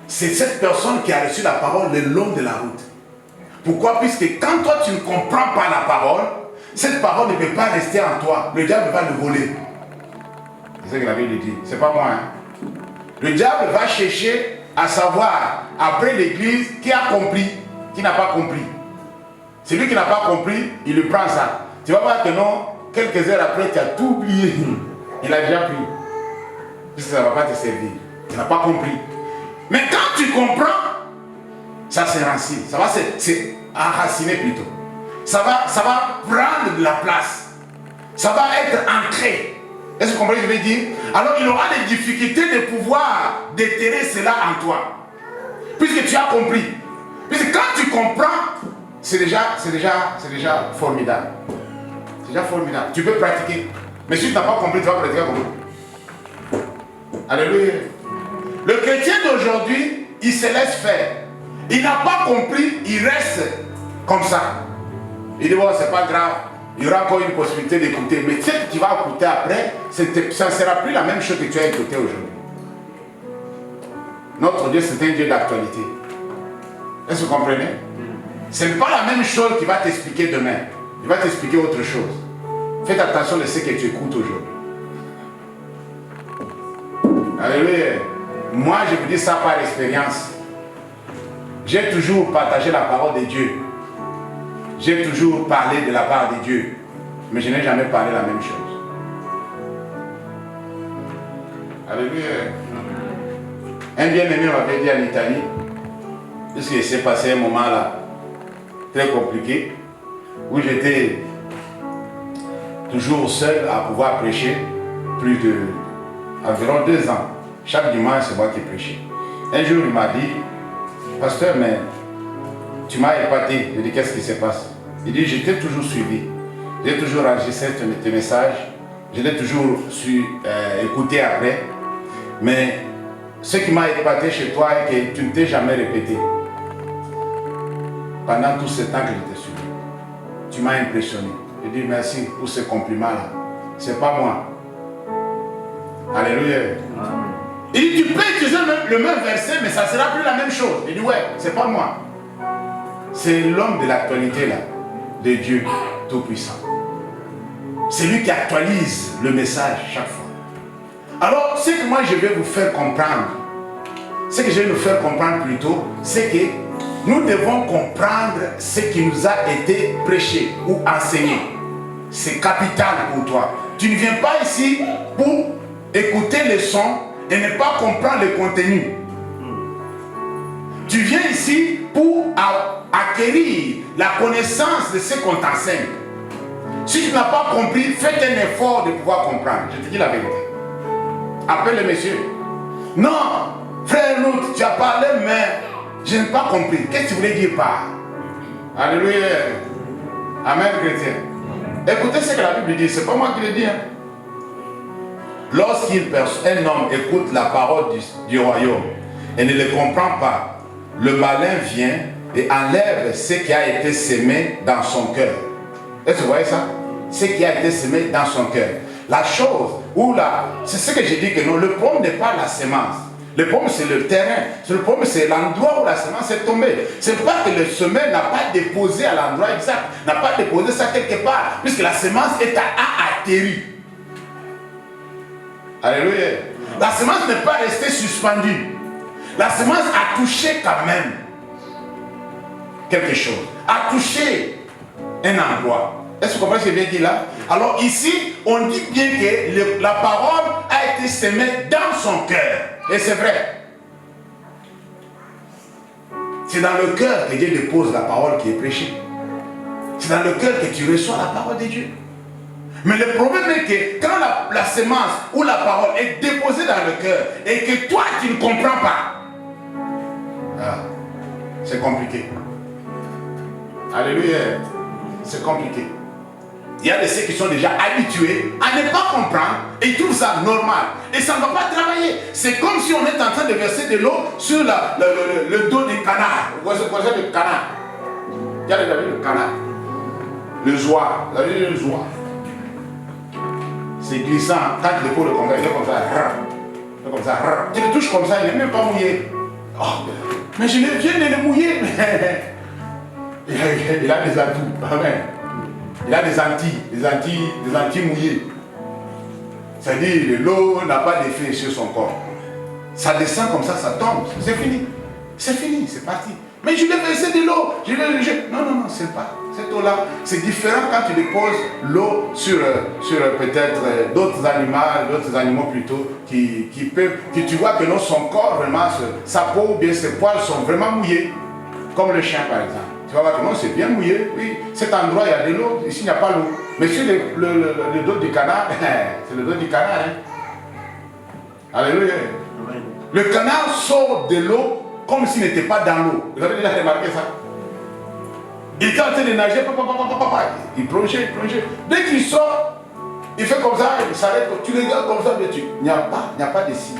C'est cette personne qui a reçu la parole le long de la route. Pourquoi? Puisque quand toi tu ne comprends pas la parole, cette parole ne peut pas rester en toi. Le diable va le voler. C'est ce que la Bible dit. C'est pas moi. Hein? Le diable va chercher à savoir, après l'église, qui a compris, qui n'a pas compris. Celui qui n'a pas compris, il lui prend ça. Tu vas voir que non, quelques heures après, tu as tout oublié. Il a déjà pris. Puisque ça ne va pas te servir. Tu n'as pas compris. Mais quand tu comprends, ça s'enracine. Ça va s'enraciner plutôt. Ça va prendre de la place. Ça va être ancré. Est-ce que vous comprenez ce que je veux dire? Alors il aura des difficultés de pouvoir déterrer cela en toi. Puisque tu as compris. Puisque quand tu comprends, c'est déjà formidable. C'est déjà formidable. Tu peux pratiquer. Mais si tu n'as pas compris, tu vas pratiquer comment? Alléluia. Le chrétien d'aujourd'hui, il se laisse faire. Il n'a pas compris, il reste comme ça. Il dit, bon, c'est pas grave. Il y aura encore une possibilité d'écouter. Mais ce que tu vas écouter après, ça ne sera plus la même chose que tu as écouté aujourd'hui. Notre Dieu, c'est un Dieu d'actualité. Est-ce que vous comprenez? Ce n'est pas la même chose qu'il va t'expliquer demain. Il va t'expliquer autre chose. Faites attention de ce que tu écoutes aujourd'hui. Alléluia. Moi, je vous dis ça par expérience. J'ai toujours partagé la parole de Dieu. J'ai toujours parlé de la part de Dieu. Mais je n'ai jamais parlé la même chose. Alléluia. Un bien-aimé m'avait dit en Italie, puisqu'il s'est passé un moment là, très compliqué, où j'étais toujours seul à pouvoir prêcher, plus de environ 2 ans. Chaque dimanche, c'est moi qui prêchais. Un jour, il m'a dit, pasteur, mais tu m'as épaté. Je lui ai dit, qu'est-ce qui se passe? Il dit, je t'ai toujours suivi. J'ai toujours enregistré tes messages. Je l'ai toujours écouté après. Mais ce qui m'a épaté chez toi est que tu ne t'es jamais répété. Pendant tout ce temps que je t'ai suivi. Tu m'as impressionné. Je dis merci pour ce compliment-là. C'est pas moi. Alléluia. Il dit, tu peux utiliser le même verset, mais ça ne sera plus la même chose. Il dit, ouais, c'est pas moi. C'est l'homme de l'actualité là, de Dieu Tout-Puissant. C'est lui qui actualise le message chaque fois. Alors, ce que moi je vais vous faire comprendre, ce que je vais nous faire comprendre plutôt, c'est que nous devons comprendre ce qui nous a été prêché ou enseigné. C'est capital pour toi. Tu ne viens pas ici pour écouter le son et ne pas comprendre le contenu. Tu viens ici pour acquérir la connaissance de ce qu'on t'enseigne. Si tu n'as pas compris, fais un effort de pouvoir comprendre. Je te dis la vérité. Appelle le monsieur. Non, frère Lout, tu as parlé, mais je n'ai pas compris. Qu'est-ce que tu voulais dire par? Alléluia. Amen, chrétien. Écoutez ce que la Bible dit, c'est pas moi qui le dis. Hein. Lorsqu'un homme écoute la parole du royaume et ne le comprend pas, le malin vient et enlève ce qui a été semé dans son cœur. Est-ce que vous voyez ça? Ce qui a été semé dans son cœur. La chose, c'est ce que j'ai dit que non, le problème n'est pas la semence. Le problème c'est le terrain. Le problème c'est l'endroit où la semence est tombée. C'est pas que le semeur n'a pas déposé à l'endroit exact, n'a pas déposé ça quelque part, puisque la semence a atterri. Alléluia. La semence n'est pas restée suspendue. La semence a touché quand même quelque chose. A touché un endroit. Est-ce que vous comprenez ce que je viens de dire là? Alors ici, on dit bien que la parole a été semée dans son cœur. Et c'est vrai. C'est dans le cœur que Dieu dépose la parole qui est prêchée. C'est dans le cœur que tu reçois la parole de Dieu. Mais le problème est que quand la semence ou la parole est déposée dans le cœur et que toi tu ne comprends pas, c'est compliqué. Alléluia. C'est compliqué. Il y a de ceux qui sont déjà habitués à ne pas comprendre et ils trouvent ça normal. Et ça ne va pas travailler. C'est comme si on est en train de verser de l'eau sur le dos du canard. Vous voyez le canard? Il y a déjà vu le canard. Le joie. Vous avez vu le joie? C'est glissant. Quand tu déposes le comme ça, il est comme ça. Il est comme ça. Tu le touches comme ça, il n'est même pas mouillé. Oh, mais je viens de le mouiller. Il a des atouts. Amen. Il a des Antilles mouillées. C'est-à-dire, l'eau n'a pas d'effet sur son corps. Ça descend comme ça tombe. C'est fini. C'est fini, c'est parti. Mais je vais verser de l'eau. Non, c'est pas. Cette eau-là, c'est différent quand tu déposes l'eau sur peut-être d'autres animaux plutôt, qui tu vois que non, son corps, vraiment, sa peau ou bien ses poils sont vraiment mouillés. Comme le chien, par exemple. Tu vas voir que non, c'est bien mouillé. Oui, cet endroit, il y a de l'eau. Ici, il n'y a pas l'eau. Mais sur le dos du canard, c'est le dos du canard. Hein? Alléluia. Le canard sort de l'eau comme s'il n'était pas dans l'eau. Vous avez déjà remarqué ça? Il était en train de nager, il plongeait. Dès qu'il sort, il fait comme ça, il s'arrête. Tu le regardes comme ça, mais il n'y a pas de signe.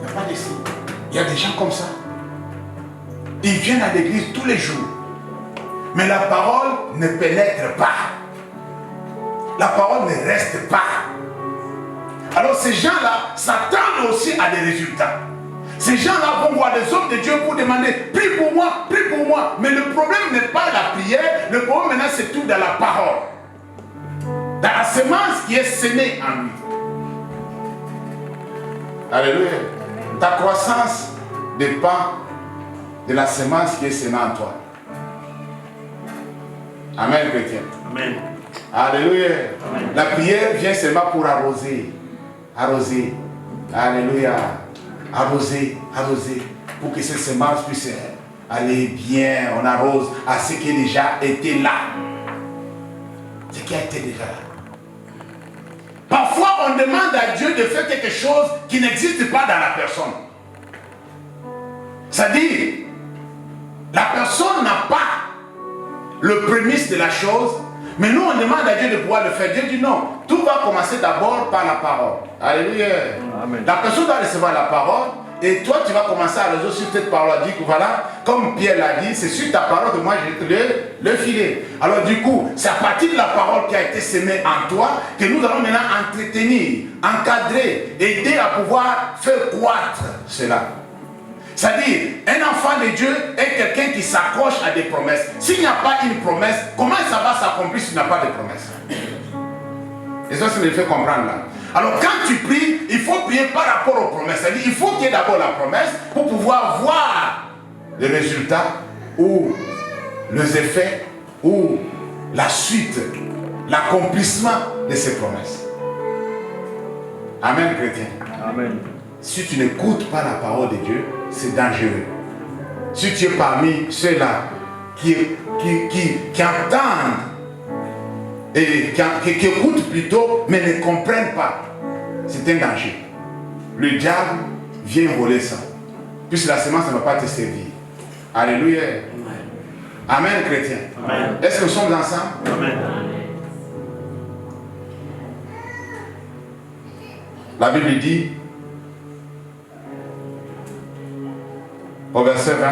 Il n'y a pas de signe. Il y a des gens comme ça. Ils viennent à l'église tous les jours. Mais la parole ne pénètre pas. La parole ne reste pas. Alors ces gens-là s'attendent aussi à des résultats. Ces gens-là vont voir des hommes de Dieu pour demander « Prie pour moi, prie pour moi ». Mais le problème n'est pas la prière. Le problème maintenant c'est tout dans la parole. Dans la semence qui est semée en lui. Alléluia. Ta croissance dépend de la semence qui est semée en toi. Amen, chrétien. Amen. Alléluia. Amen. La prière vient seulement pour arroser. Arroser. Alléluia. Arroser. Pour que cette semence puisse aller bien. On arrose à ce qui a déjà été là. Ce qui a été déjà là. Parfois, on demande à Dieu de faire quelque chose qui n'existe pas dans la personne. C'est-à-dire, la personne n'a pas le prémisse de la chose, mais nous on demande à Dieu de pouvoir le faire. Dieu dit non, tout va commencer d'abord par la parole. Alléluia. Amen. La personne doit recevoir la parole et toi tu vas commencer à résoudre sur cette parole. Dit que voilà, comme Pierre l'a dit, c'est sur ta parole que moi j'ai le filet. Alors du coup, c'est à partir de la parole qui a été semée en toi que nous allons maintenant entretenir, encadrer, aider à pouvoir faire croître cela. C'est-à-dire, un enfant de Dieu est quelqu'un qui s'accroche à des promesses. S'il n'y a pas une promesse, comment ça va s'accomplir s'il n'y a pas de promesse? Et ça me fait comprendre là. Alors quand tu pries, il faut prier par rapport aux promesses. C'est-à-dire, il faut qu'il y ait d'abord la promesse pour pouvoir voir les résultats ou les effets ou la suite, l'accomplissement de ces promesses. Amen, chrétien. Amen. Si tu n'écoutes pas la parole de Dieu, c'est dangereux. Si tu es parmi ceux-là qui entendent et qui écoutent plutôt, mais ne comprennent pas, c'est un danger. Le diable vient voler ça. Puisque la semence ne va pas te servir. Alléluia. Amen, chrétien. Amen. Est-ce que nous sommes ensemble? Amen. La Bible dit, au verset 20,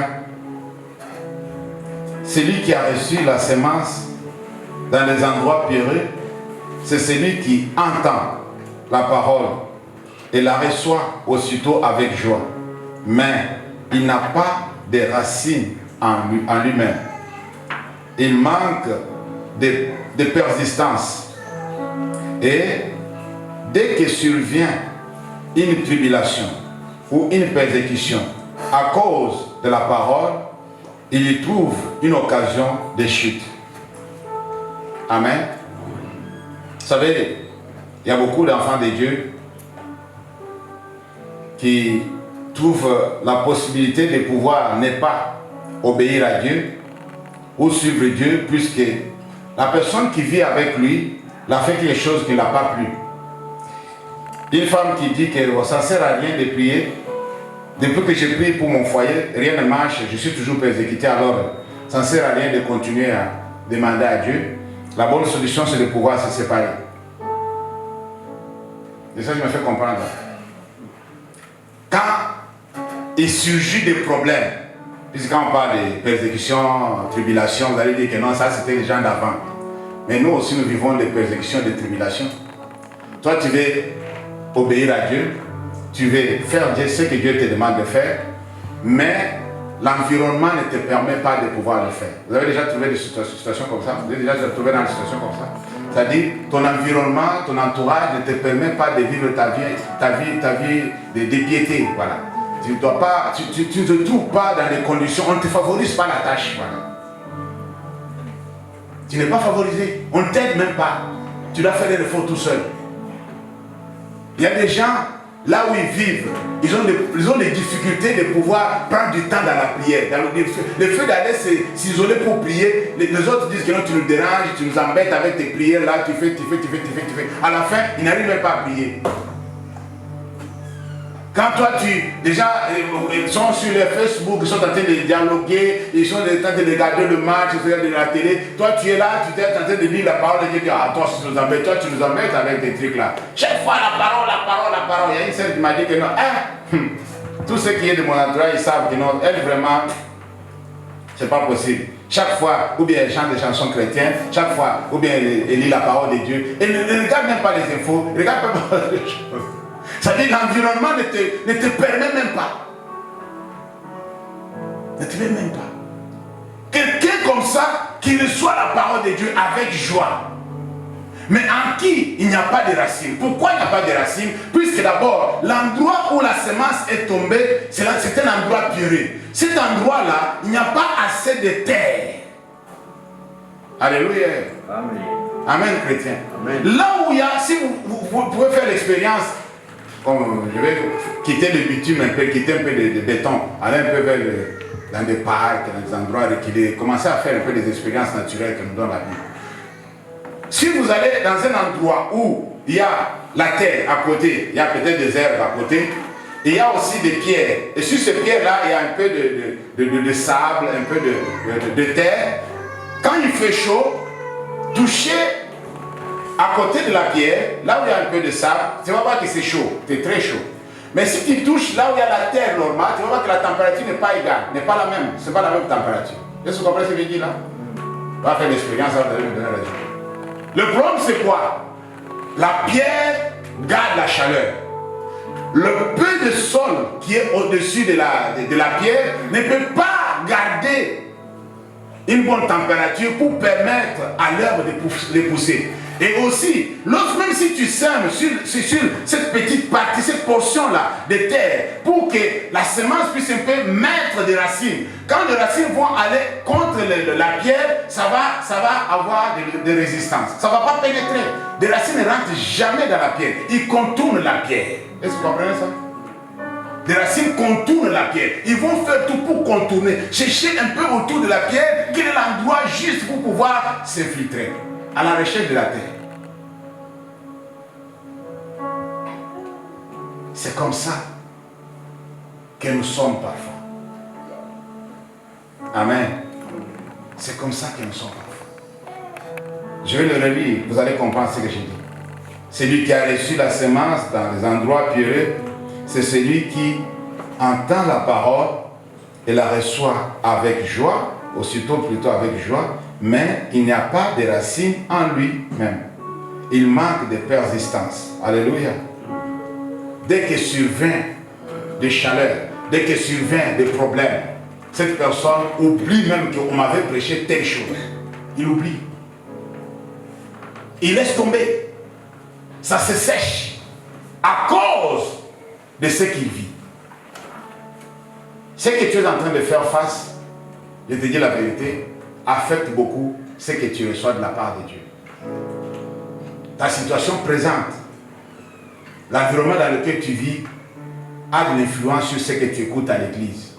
celui qui a reçu la semence dans les endroits pierreux, c'est celui qui entend la parole et la reçoit aussitôt avec joie. Mais il n'a pas de racines en lui-même. Il manque de persistance. Et dès que survient une tribulation ou une persécution à cause de la parole, il y trouve une occasion de chute. Amen. Vous savez, il y a beaucoup d'enfants de Dieu qui trouvent la possibilité de pouvoir ne pas obéir à Dieu ou suivre Dieu, puisque la personne qui vit avec lui l'a fait quelque chose qui ne l'a pas plu. Une femme qui dit que ça ne sert à rien de prier. Depuis que je prie pour mon foyer, rien ne marche, je suis toujours persécuté, alors ça ne sert à rien de continuer à demander à Dieu. La bonne solution, c'est de pouvoir se séparer. Et ça, je me fais comprendre. Quand il surgit des problèmes, puisque quand on parle de persécutions, tribulations, vous allez dire que non, ça c'était les gens d'avant. Mais nous aussi, nous vivons des persécutions, des tribulations. Toi, tu veux obéir à Dieu, tu veux faire ce que Dieu te demande de faire, mais l'environnement ne te permet pas de pouvoir le faire. Vous avez déjà trouvé des situations comme ça? Vous avez déjà trouvé dans des situations comme ça? C'est-à-dire, ton environnement, ton entourage ne te permet pas de vivre ta vie de piété. Voilà. Tu ne te trouves pas dans les conditions, on ne te favorise pas la tâche. Voilà. Tu n'es pas favorisé, on ne t'aide même pas. Tu dois faire des efforts tout seul. Il y a des gens, là où ils vivent, ils ont des difficultés de pouvoir prendre du temps dans la prière. Le fait d'aller s'isoler pour prier, les autres disent que non, tu nous déranges, tu nous embêtes avec tes prières, là, tu fais. À la fin, ils n'arrivent même pas à prier. Quand toi, déjà, ils sont sur le Facebook, ils sont en train de dialoguer, ils sont en train de regarder le match, de la télé. Toi, tu es là, tu es en train de lire la parole de Dieu. Ah, toi, tu nous embêtes, avec des trucs là. Chaque fois, la parole. Il y a une sœur qui m'a dit que non, tout ce qui est de mon entourage, ils savent que non, elle vraiment, c'est pas possible. Chaque fois, ou bien elle chante des chansons chrétiennes, chaque fois, ou bien elle lit la parole de Dieu. Elle ne regarde même pas les infos, regarde même pas les choses. C'est-à-dire que l'environnement ne te permet même pas. Ne te permet même pas. Quelqu'un comme ça qui reçoit la parole de Dieu avec joie. Mais en qui il n'y a pas de racines. Pourquoi il n'y a pas de racines? Puisque d'abord, l'endroit où la semence est tombée, c'est un endroit puré. Cet endroit-là, il n'y a pas assez de terre. Alléluia. Amen. Amen, chrétien. Amen. Là où il y a, si vous pouvez faire l'expérience, comme je vais quitter le bitume un peu, quitter un peu de béton, aller un peu dans des parcs, dans des endroits reculés, commencer à faire un peu des expériences naturelles que nous donne la vie. Si vous allez dans un endroit où il y a la terre à côté, il y a peut-être des herbes à côté, et il y a aussi des pierres, et sur ces pierres-là, il y a un peu de sable, un peu de terre. Quand il fait chaud, touchez à côté de la pierre, là où il y a un peu de sable, tu vas voir que c'est chaud, c'est très chaud. Mais si tu touches là où il y a la terre normale, tu vas voir que la température n'est pas égale, n'est pas la même, c'est pas la même température. Est-ce que vous comprenez ce que je dis là? On va faire l'expérience, ça va me donner raison. Le problème c'est quoi? La pierre garde la chaleur. Le peu de sol qui est au-dessus de la pierre ne peut pas garder une bonne température pour permettre à l'herbe de pousser. Et aussi, même si tu sèmes sur cette petite partie, cette portion-là de terre, pour que la semence puisse un peu mettre des racines. Quand les racines vont aller contre la pierre, ça va avoir des résistances. Ça ne va pas pénétrer. Les racines ne rentrent jamais dans la pierre. Ils contournent la pierre. Est-ce que vous comprenez ça? Des racines contournent la pierre. Ils vont faire tout pour contourner. Chercher un peu autour de la pierre, quel est l'endroit juste pour pouvoir s'infiltrer. À la recherche de la terre. C'est comme ça que nous sommes parfois. Amen. C'est comme ça que nous sommes parfois. Je vais le relire, vous allez comprendre ce que j'ai dit. Celui qui a reçu la semence dans les endroits pieux, c'est celui qui entend la parole et la reçoit avec joie, aussitôt plutôt avec joie, mais il n'y a pas de racines en lui-même. Il manque de persistance. Alléluia. Dès que survient des chaleurs, dès que survient des problèmes, cette personne oublie même qu'on m'avait prêché telle chose. Il oublie. Il laisse tomber. Ça se sèche à cause de ce qu'il vit. Ce que tu es en train de faire face, je te dis la vérité, affecte beaucoup ce que tu reçois de la part de Dieu. Ta situation présente, l'environnement dans lequel tu vis, a de l'influence sur ce que tu écoutes à l'église.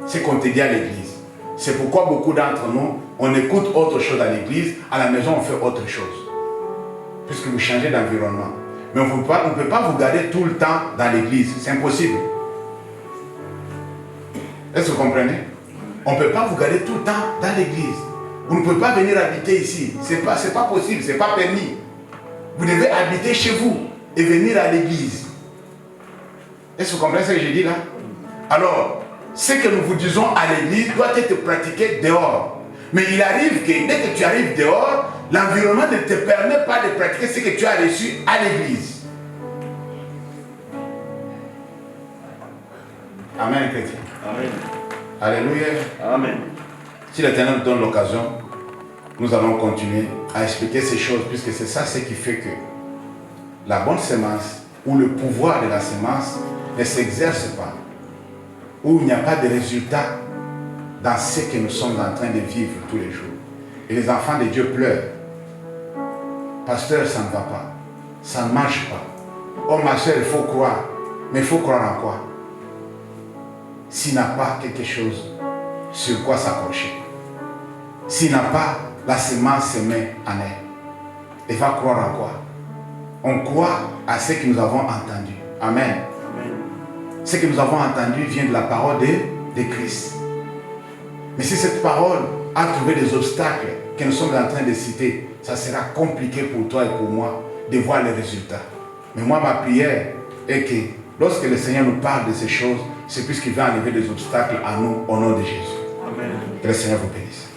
Ce qu'on te dit à l'église. C'est pourquoi beaucoup d'entre nous, on écoute autre chose à l'église, à la maison on fait autre chose. Puisque vous changez d'environnement. Mais on ne peut pas vous garder tout le temps dans l'église. C'est impossible. Est-ce que vous comprenez? On ne peut pas vous garder tout le temps dans l'église. Vous ne pouvez pas venir habiter ici. Ce n'est pas possible, ce n'est pas permis. Vous devez habiter chez vous et venir à l'église. Est-ce que vous comprenez ce que je dis là? Alors, ce que nous vous disons à l'église doit être pratiqué dehors. Mais il arrive que dès que tu arrives dehors, l'environnement ne te permet pas de pratiquer ce que tu as reçu à l'église. Amen, chrétien. Amen. Alléluia. Amen. Si l'Éternel nous donne l'occasion, nous allons continuer à expliquer ces choses, puisque c'est ça ce qui fait que la bonne sémence ou le pouvoir de la sémence ne s'exerce pas, où il n'y a pas de résultat dans ce que nous sommes en train de vivre tous les jours. Et les enfants de Dieu pleurent. Pasteur, ça ne va pas. Ça ne marche pas. Oh ma soeur, il faut croire. Mais il faut croire en quoi? S'il n'a pas quelque chose sur quoi s'accrocher. S'il n'a pas la sémence semée en elle, il va croire en quoi? On croit à ce que nous avons entendu. Amen. Amen. Ce que nous avons entendu vient de la parole de Christ. Mais si cette parole a trouvé des obstacles que nous sommes en train de citer, ça sera compliqué pour toi et pour moi de voir les résultats. Mais moi, ma prière est que lorsque le Seigneur nous parle de ces choses, c'est puisqu'il va enlever des obstacles à nous au nom de Jésus. Amen. Que le Seigneur vous bénisse.